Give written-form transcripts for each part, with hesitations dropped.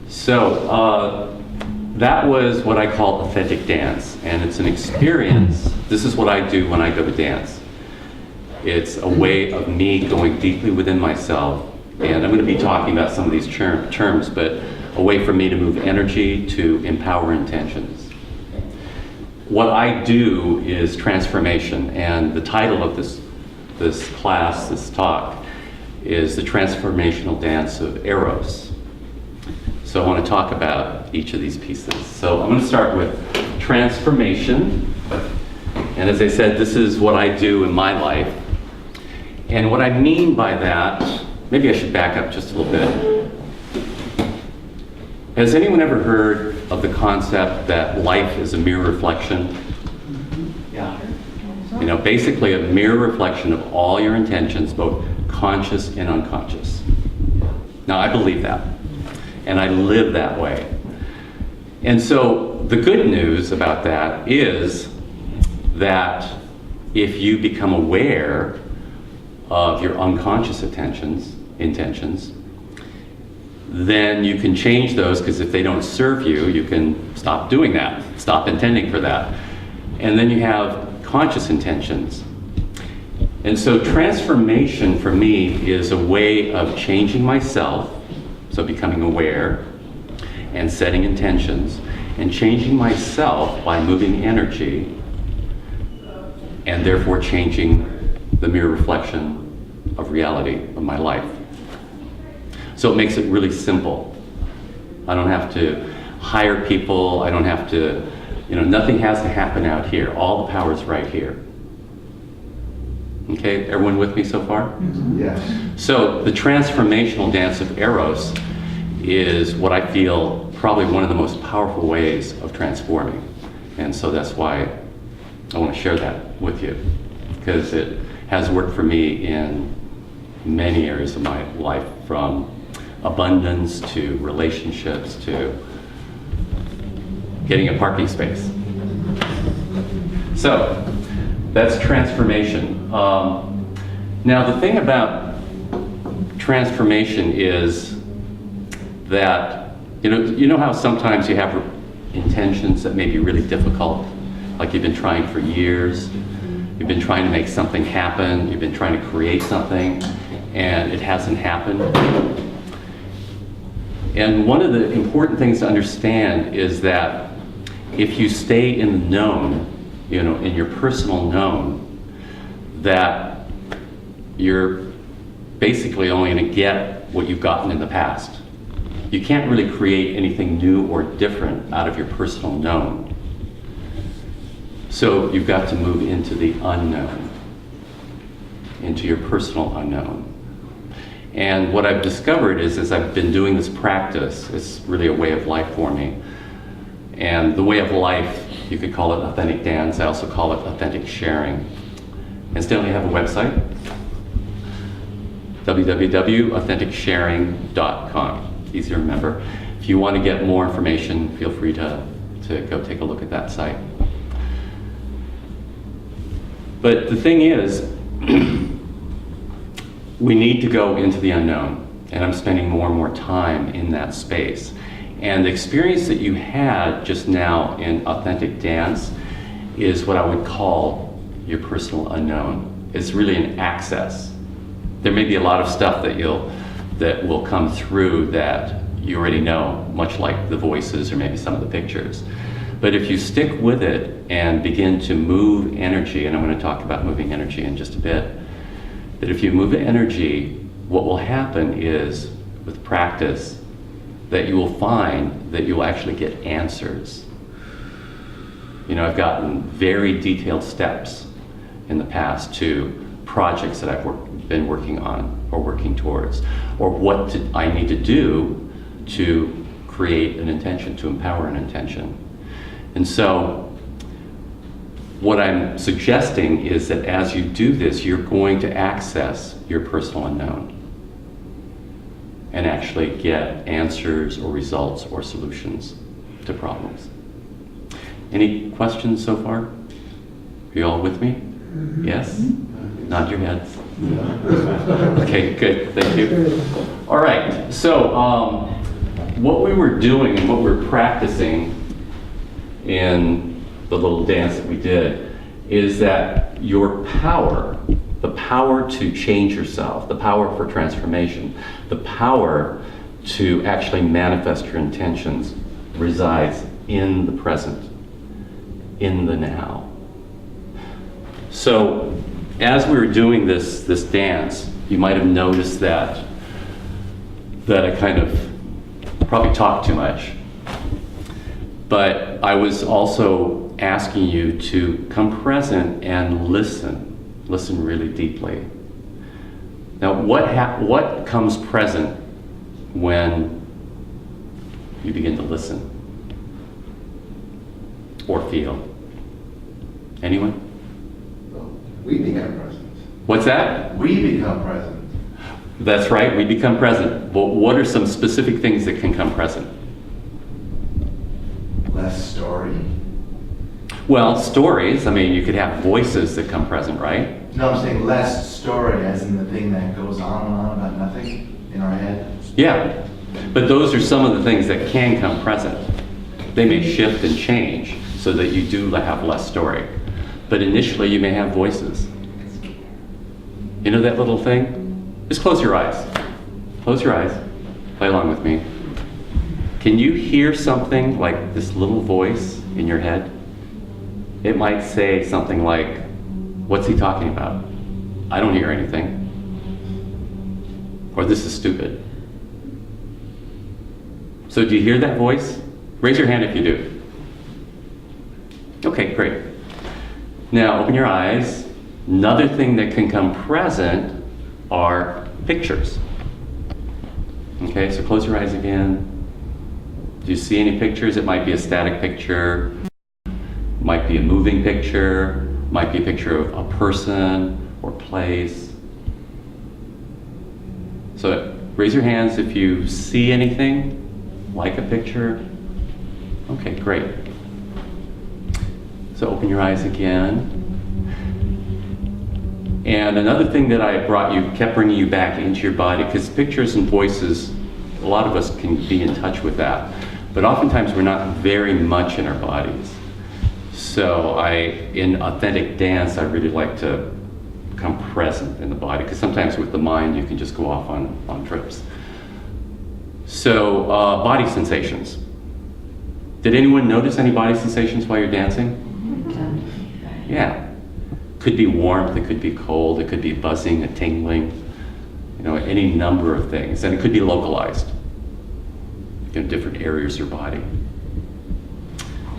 So that was what I call authentic dance, and it's an experience. This is what I do when I go to dance. It's a way of me going deeply within myself, and I'm going to be talking about some of these terms, but a way for me to move energy to empower intentions. What I do is transformation, and the title of this class, this talk, is the Transformational Dance of Eros. So I want to talk about each of these pieces. So I'm going to start with transformation. And as I said, this is what I do in my life. And what I mean by that, maybe I should back up just a little bit. Has anyone ever heard of the concept that life is a mirror reflection? Yeah. You know, basically a mirror reflection of all your intentions, both conscious and unconscious. Now, I believe that. And I live that way. And so the good news about that is that if you become aware of your unconscious intentions, then you can change those, because if they don't serve you, you can stop doing that, stop intending for that. And then you have conscious intentions. And so transformation for me is a way of changing myself, so becoming aware and setting intentions, and changing myself by moving energy, and therefore changing the mirror reflection of reality of my life. So it makes it really simple. I don't have to hire people, I don't have to, nothing has to happen out here. All the power is right here. Okay, everyone with me so far? Yes. So the Transformational Dance of Eros is what I feel probably one of the most powerful ways of transforming. And so that's why I want to share that with you, because it has worked for me in many areas of my life, from abundance to relationships to getting a parking space. So that's transformation. Now the thing about transformation is that, you know how sometimes you have intentions that may be really difficult, like you've been trying for years, you've been trying to make something happen, you've been trying to create something, and it hasn't happened. And one of the important things to understand is that if you stay in the known, in your personal known, that you're basically only going to get what you've gotten in the past. You can't really create anything new or different out of your personal known. So you've got to move into the unknown, into your personal unknown. And what I've discovered is, as I've been doing this practice, it's really a way of life for me. And the way of life, you could call it authentic dance. I also call it authentic sharing. Incidentally, I have a website, www.AuthenticSharing.com. Easy to remember. If you want to get more information, feel free to go take a look at that site. But the thing is, we need to go into the unknown, and I'm spending more and more time in that space. And the experience that you had just now in authentic dance is what I would call your personal unknown. It's really an access. There may be a lot of stuff that will come through that you already know, much like the voices or maybe some of the pictures. But if you stick with it and begin to move energy, and I'm going to talk about moving energy in just a bit, that if you move energy, what will happen is, with practice, that you will find that you will actually get answers. I've gotten very detailed steps in the past to projects that I've been working on or working towards, or what I need to do to create an intention, to empower an intention. And so what I'm suggesting is that as you do this, you're going to access your personal unknown and actually get answers or results or solutions to problems. Any questions so far? Are you all with me? Yes? Nod your heads. Okay, good, thank you. All right, so what we were doing and what we were practicing in the little dance that we did is that your power, the power to change yourself, the power for transformation, the power to actually manifest your intentions resides in the present, in the now. So as we were doing this dance, you might have noticed that I kind of probably talked too much. But I was also asking you to come present and listen really deeply. Now, what comes present when you begin to listen or feel? Anyone? We become present. What's that? We become present. That's right, we become present. But what are some specific things that can come present? Less story. Well, stories, I mean, you could have voices that come present, right? No, I'm saying less story, as in the thing that goes on and on about nothing in our head. Yeah, but those are some of the things that can come present. They may shift and change so that you do have less story. But initially you may have voices. You know that little thing? Just close your eyes. Close your eyes. Play along with me. Can you hear something like this little voice in your head? It might say something like, what's he talking about? I don't hear anything. Or this is stupid. So do you hear that voice? Raise your hand if you do. Okay, great. Now open your eyes. Another thing that can come present are pictures. Okay, so close your eyes again. Do you see any pictures? It might be a static picture, might be a moving picture, might be a picture of a person or place. So raise your hands if you see anything like a picture. Okay, great. So open your eyes again. And another thing that I kept bringing you back into your body, because pictures and voices, a lot of us can be in touch with that, but oftentimes we're not very much in our bodies. So in authentic dance, I really like to come present in the body, because sometimes with the mind you can just go off on trips. So body sensations. Did anyone notice any body sensations while you're dancing? Yeah. Could be warmth, it could be cold, it could be buzzing, a tingling, any number of things. And it could be localized in different areas of your body.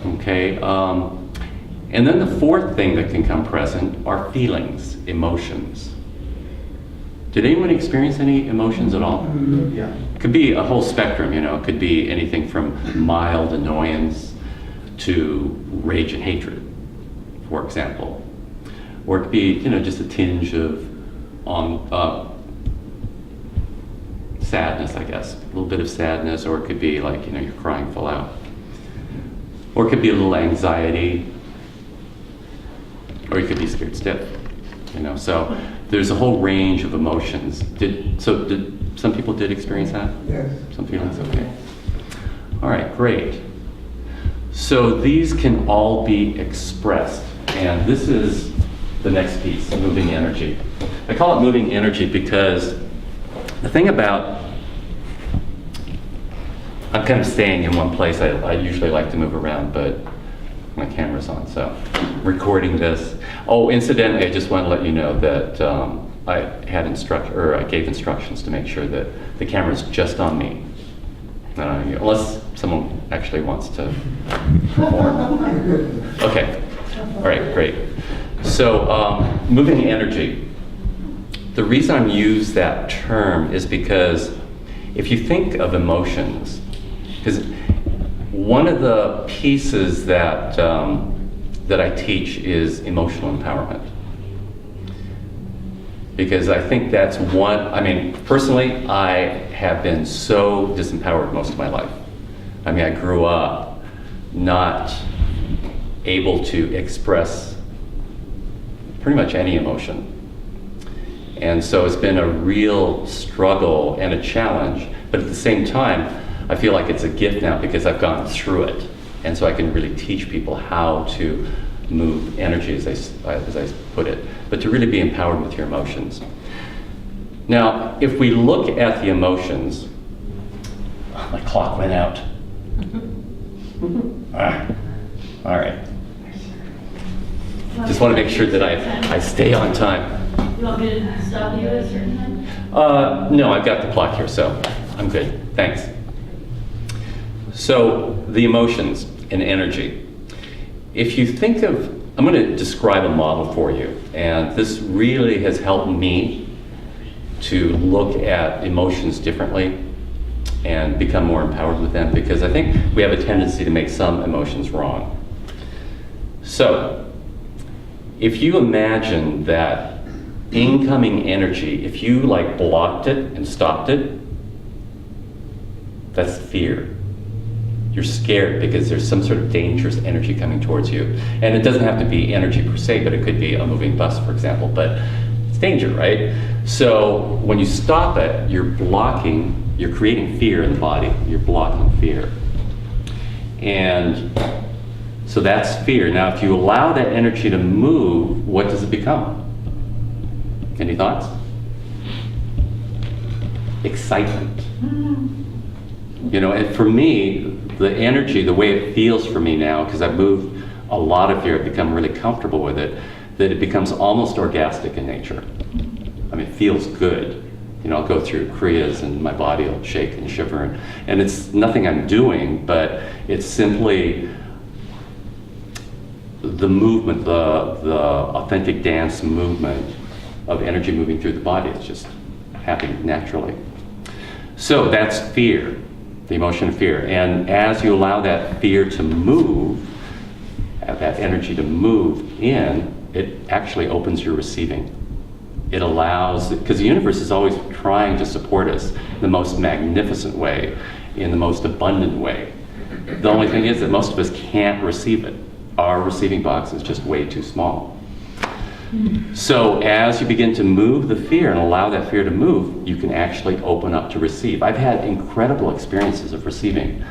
Okay, and then the fourth thing that can come present are feelings, emotions. Did anyone experience any emotions at all? Yeah. It could be a whole spectrum, it could be anything from mild annoyance to rage and hatred, for example. Or it could be, just a tinge of sadness, I guess. A little bit of sadness, or it could be like, you're crying full out. Or it could be a little anxiety, or you could be scared stiff, So there's a whole range of emotions. Did some people experience that? Yes. Some feelings, okay. All right, great. So these can all be expressed, and this is the next piece, moving energy. I call it moving energy because the thing about, I'm kind of staying in one place. I usually like to move around, but my camera's on, so I'm recording this. Oh, incidentally, I just want to let you know that I gave instructions to make sure that the camera's just on me, unless someone actually wants to perform. Okay, all right, great. So, moving energy. The reason I use that term is because if you think of emotions, because one of the pieces that I teach is emotional empowerment. Because I think that's personally, I have been so disempowered most of my life. I grew up not able to express pretty much any emotion. And so it's been a real struggle and a challenge, but at the same time, I feel like it's a gift now because I've gone through it. And so I can really teach people how to move energy, as I put it, but to really be empowered with your emotions. Now, if we look at the emotions, my clock went out. All right. Just want to make sure that I stay on time. You want me to stop you at a certain time? No, I've got the clock here, so I'm good. Thanks. So, the emotions and energy. If you think of, I'm going to describe a model for you, and this really has helped me to look at emotions differently and become more empowered with them, because I think we have a tendency to make some emotions wrong. So, if you imagine that incoming energy, if you like blocked it and stopped it, that's fear. You're scared because there's some sort of dangerous energy coming towards you. And it doesn't have to be energy per se, but it could be a moving bus, for example, but it's danger, right? So when you stop it, you're creating fear in the body. You're blocking fear. And so that's fear. Now, if you allow that energy to move, what does it become? Any thoughts? Excitement. You know, and for me, the energy, the way it feels for me now, because I've moved a lot of fear, I've become really comfortable with it, that it becomes almost orgastic in nature. I mean, it feels good. You know, I'll go through kriyas and my body will shake and shiver, and it's nothing I'm doing, but it's simply the movement, the authentic dance movement of energy moving through the body. It's just happening naturally. So that's fear, the emotion of fear. And as you allow that fear to move, that energy to move in, it actually opens your receiving. It allows, because the universe is always trying to support us in the most magnificent way, in the most abundant way. The only thing is that most of us can't receive it. Our receiving box is just way too small. So as you begin to move the fear and allow that fear to move, you can actually open up to receive. I've had incredible experiences of receiving.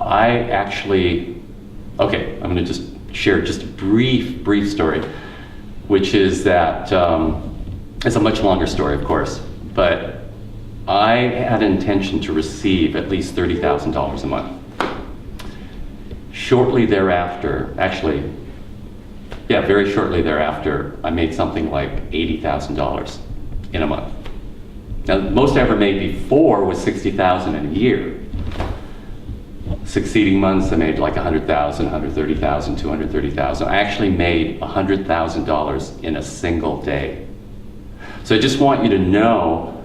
I'm going to just share just a brief story, which is that, it's a much longer story, of course, but I had an intention to receive at least $30,000 a month. Shortly thereafter, very shortly thereafter, I made something like $80,000 in a month. Now, the most I ever made before was $60,000 in a year. Succeeding months, I made like $100,000, $130,000, $230,000. I actually made $100,000 in a single day. So I just want you to know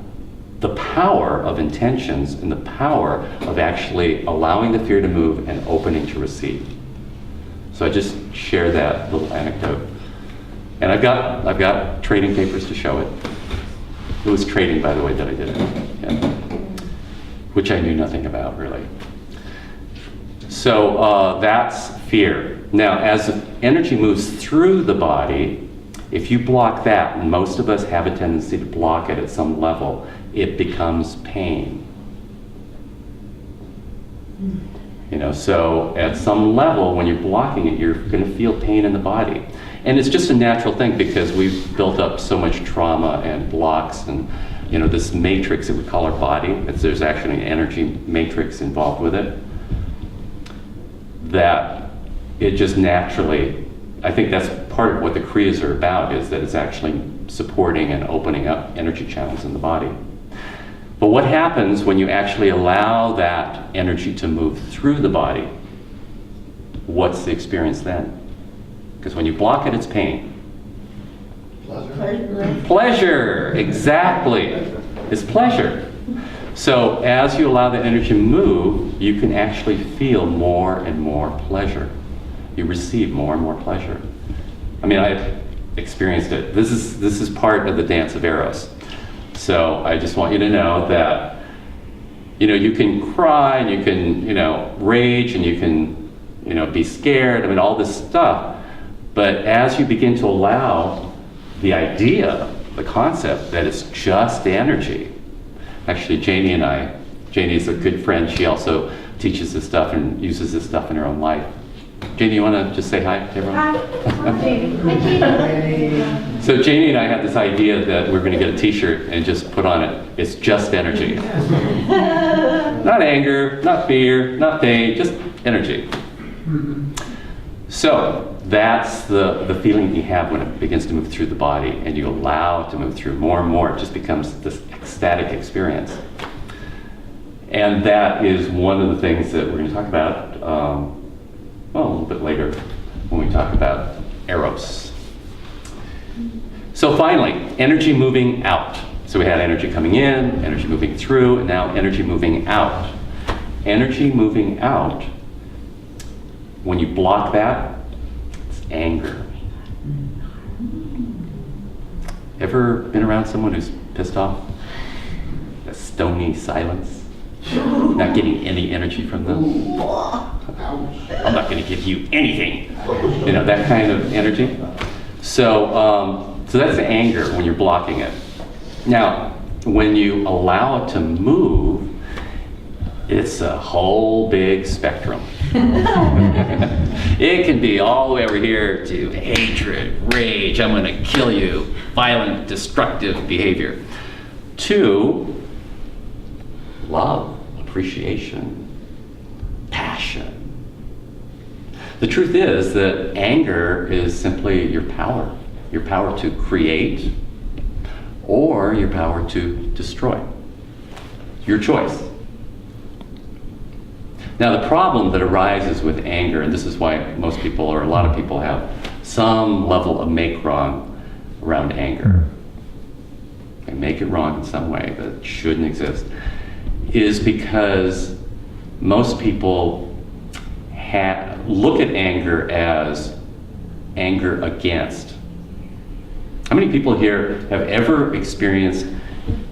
the power of intentions and the power of actually allowing the fear to move and opening to receive. So I just share that little anecdote. And I've got trading papers to show it. It was trading, by the way, that I did it, which I knew nothing about, really. So that's fear. Now, as energy moves through the body, if you block that, and most of us have a tendency to block it at some level, it becomes pain. You know, so at some level, when you're blocking it, you're going to feel pain in the body. And it's just a natural thing because we've built up so much trauma and blocks and, you know, this matrix that we call our body. There's actually an energy matrix involved with it. That it just naturally, I think that's part of what the kriyas are about, is that it's actually supporting and opening up energy channels in the body. But what happens when you actually allow that energy to move through the body? What's the experience then? Because when you block it, it's pain. Pleasure, exactly. It's pleasure. So as you allow the energy to move, you can actually feel more and more pleasure. You receive more and more pleasure. I mean, I've experienced it. This is part of the dance of Eros. So I just want you to know that, you know, you can cry and you can, you know, rage and you can, you know, be scared. I mean, all this stuff. But as you begin to allow the idea, the concept that it's just energy. Actually, Janie and I Janie is a good friend. She also teaches this stuff and uses this stuff in her own life. Janie, you want to just say hi to everyone? Hi, Janie. So Janie and I had this idea that we're going to get a t-shirt and just put on it, it's just energy. Not anger, not fear, not pain, just energy. So that's the feeling you have when it begins to move through the body and you allow it to move through more and more. It just becomes this ecstatic experience. And that is one of the things that we're going to talk about, well, a little bit later when we talk about Eros. So finally, energy moving out. So we had energy coming in, energy moving through, and now energy moving out. Energy moving out, when you block that, it's anger. Ever been around someone who's pissed off? A stony silence? Not getting any energy from them? I'm not going to give you anything. You know, that kind of energy. So that's anger when you're blocking it. Now, when you allow it to move, it's a whole big spectrum. It can be all the way over here to hatred, rage, I'm going to kill you, violent, destructive behavior, to love, appreciation, passion. The truth is that anger is simply your power to create or your power to destroy. Your choice. Now the problem that arises with anger, and this is why most people or a lot of people have some level of make wrong around anger. They make it wrong in some way that shouldn't exist, is because most people look at anger as anger against. How many people here have ever experienced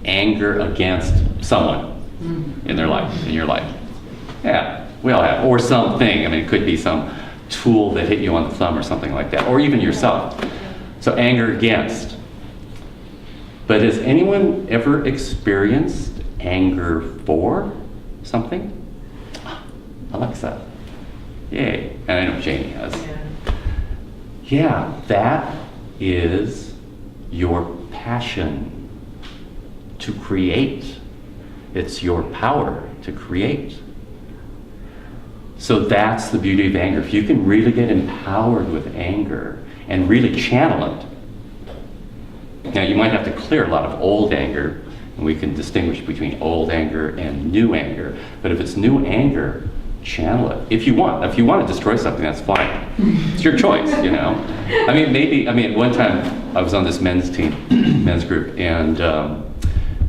anger against someone in their life, in your life? Yeah, we all have. Or something. I mean, it could be some tool that hit you on the thumb or something like that, or even yourself. So anger against. But has anyone ever experienced anger for something? Alexa. Yay. And I know Janie has. Yeah, that is your passion to create. It's your power to create. So that's the beauty of anger. If you can really get empowered with anger and really channel it. Now you might have to clear a lot of old anger, and we can distinguish between old anger and new anger. But if it's new anger, channel it. If you want to destroy something, that's fine. It's your choice, you know. One time I was on this men's group, and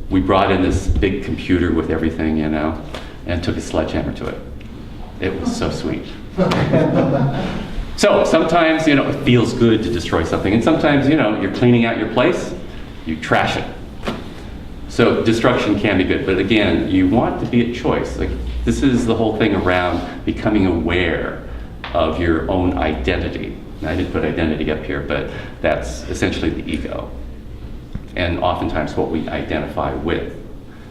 we brought in this big computer with everything, you know, and took a sledgehammer to it. It was so sweet. So sometimes, you know, it feels good to destroy something, and sometimes, you know, you're cleaning out your place, you trash it. So destruction can be good, but again, you want to be a choice. Like, this is the whole thing around becoming aware of your own identity. Now, I didn't put identity up here, but that's essentially the ego. And oftentimes what we identify with,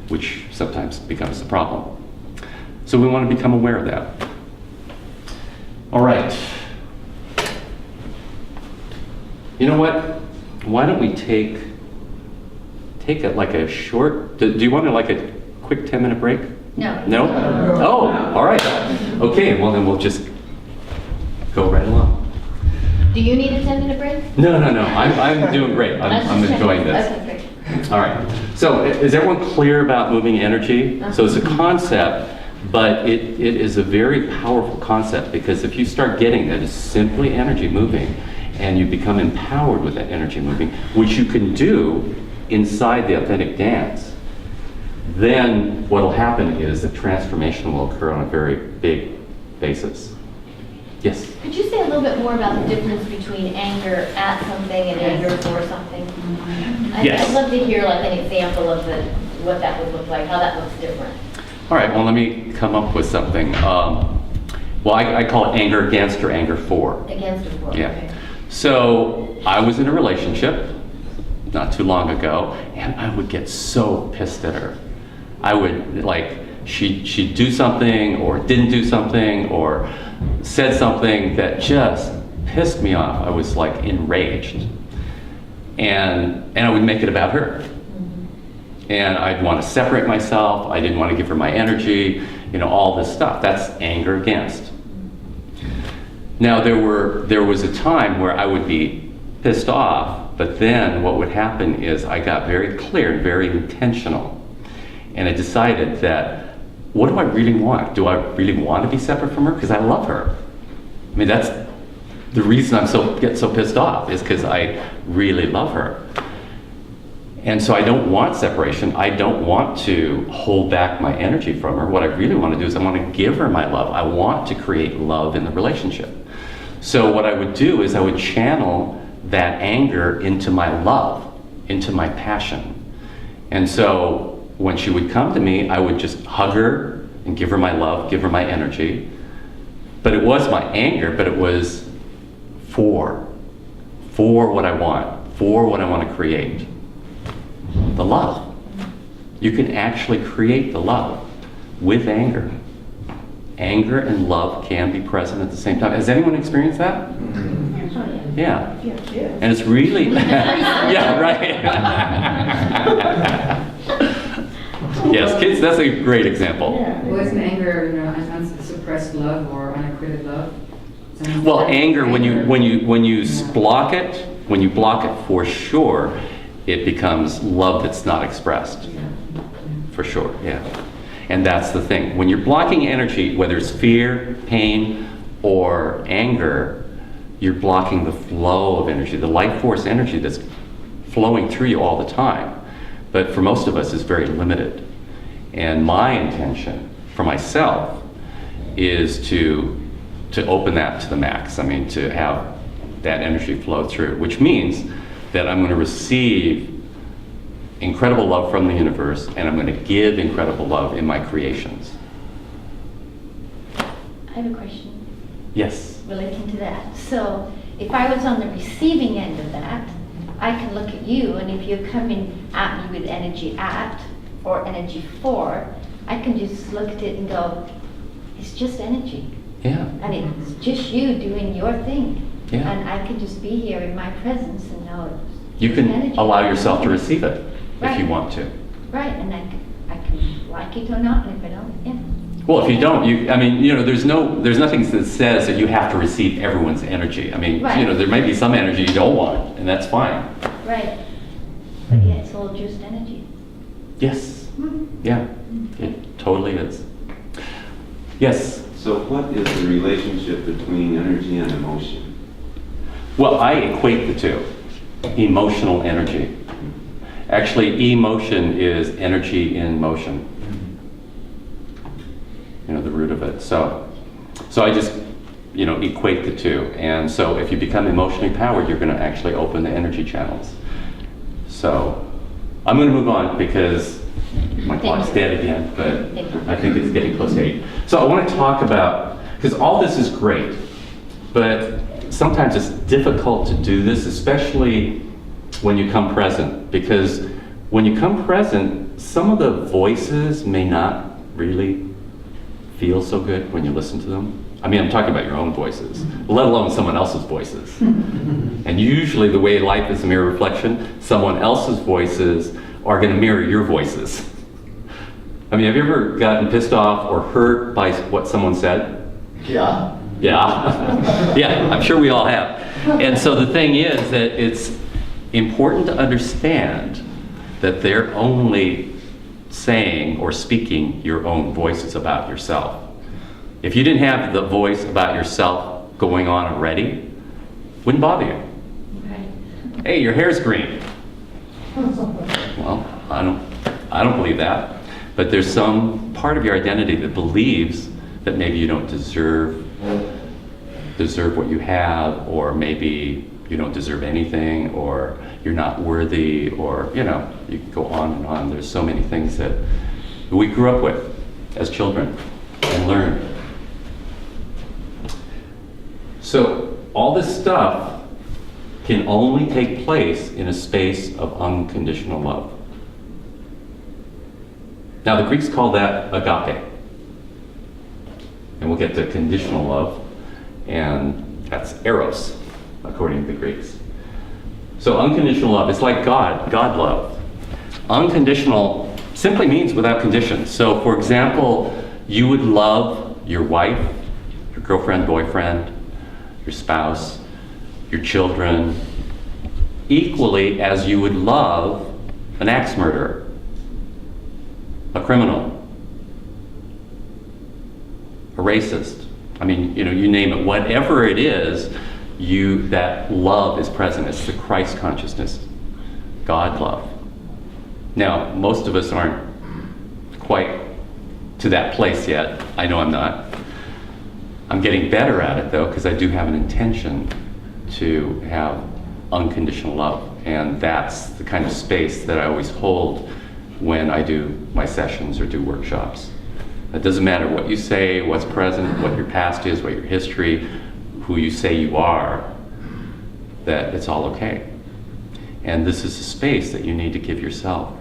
which sometimes becomes the problem. So we want to become aware of that. All right. You know what? Why don't we take a short, do you want a quick 10-minute break? No. No? Oh, all right. Okay, well then we'll just go right along. Do you need a 10-minute break? No. I'm doing great. I'm enjoying this. Okay, great. All right. So is everyone clear about moving energy? So it's a concept, but it is a very powerful concept, because if you start getting that it's simply energy moving, and you become empowered with that energy moving, which you can do inside the authentic dance, then what will happen is that transformation will occur on a very big basis. Yes? Could you say a little bit more about the difference between anger at something and anger for something? Yes. I'd love to hear like an example of what that would look like, how that looks different. All right, well, let me come up with something. I call it anger against or anger for. Against or for, Yeah. okay. So I was in a relationship not too long ago, and I would get so pissed at her. I would she'd do something or didn't do something or said something that just pissed me off. I was like enraged. And I would make it about her. And I'd want to separate myself. I didn't want to give her my energy, all this stuff. That's anger against. Now there was a time where I would be pissed off, but then what would happen is I got very clear and very intentional. And I decided that, what do I really want? Do I really want to be separate from her? Because I love her. I mean, that's the reason I get so pissed off, is because I really love her. And so I don't want separation. I don't want to hold back my energy from her. What I really want to do is I want to give her my love. I want to create love in the relationship. So what I would do is I would channel that anger into my love, into my passion. And so when she would come to me, I would just hug her and give her my love, give her my energy. But it was my anger, but it was for what I want, for what I want to create. The love. You can actually create the love with anger. Anger and love can be present at the same time. Has anyone experienced that? Yeah. And it's really, yeah, right. Yes, kids, that's a great example. Wasn't anger, unsuppressed love or unacquitted love? Well, anger, when you block it for sure, it becomes love that's not expressed. For sure, yeah. And that's the thing. When you're blocking energy, whether it's fear, pain, or anger, you're blocking the flow of energy, the life force energy that's flowing through you all the time. But for most of us, it's very limited. And my intention for myself is to open that to the max. I mean, to have that energy flow through, which means that I'm going to receive incredible love from the universe, and I'm going to give incredible love in my creations. I have a question Yes. relating to that. So if I was on the receiving end of that, I can look at you, and if you're coming at me with energy at or energy for, I can just look at it and go, it's just energy. Yeah. And it's just you doing your thing. Yeah. And I can just be here in my presence and know it's You just can energy. allow yourself to receive it if you Right. want to. Right, and I can like it or not, and if I don't, yeah. Well, if you don't, there's nothing that says that you have to receive everyone's energy. I mean, Right. there may be some energy you don't want, and that's fine. Right. But yeah, it's all just energy. Yes. Yeah. It totally is. Yes. So what is the relationship between energy and emotion? Well, I equate the two. Emotional energy. Actually, emotion is energy in motion. The root of it. So I just, equate the two. And so if you become emotionally powered, you're going to actually open the energy channels. So I'm going to move on because my clock's dead again, but I think it's getting close to 8. So I want to talk about, because all this is great, but sometimes it's difficult to do this, especially when you come present, because when you come present, some of the voices may not really feel so good when you listen to them. I mean, I'm talking about your own voices, let alone someone else's voices. And usually the way life is a mirror reflection, someone else's voices are going to mirror your voices. I mean, have you ever gotten pissed off or hurt by what someone said? Yeah. Yeah. Yeah, I'm sure we all have. And so the thing is that it's important to understand that they're only saying or speaking your own voices about yourself. If you didn't have the voice about yourself going on already, wouldn't bother you. Right. Hey, your hair's green. Well, I don't believe that. But there's some part of your identity that believes that maybe you don't deserve what you have, or maybe you don't deserve anything, or you're not worthy, or you can go on and on. There's so many things that we grew up with as children and learned. So all this stuff can only take place in a space of unconditional love. Now, the Greeks call that agape. And we'll get to conditional love, and that's eros, according to the Greeks. So unconditional love, it's like God love. Unconditional simply means without conditions. So for example, you would love your wife, your girlfriend, boyfriend, your spouse, your children, equally as you would love an axe murderer, a criminal, a racist. I mean, you name it. Whatever it is, that love is present. It's the Christ consciousness, God love. Now, most of us aren't quite to that place yet. I know I'm not. I'm getting better at it though, because I do have an intention to have unconditional love. And that's the kind of space that I always hold when I do my sessions or do workshops. It doesn't matter what you say, what's present, what your past is, what your history, who you say you are, that it's all okay. And this is a space that you need to give yourself.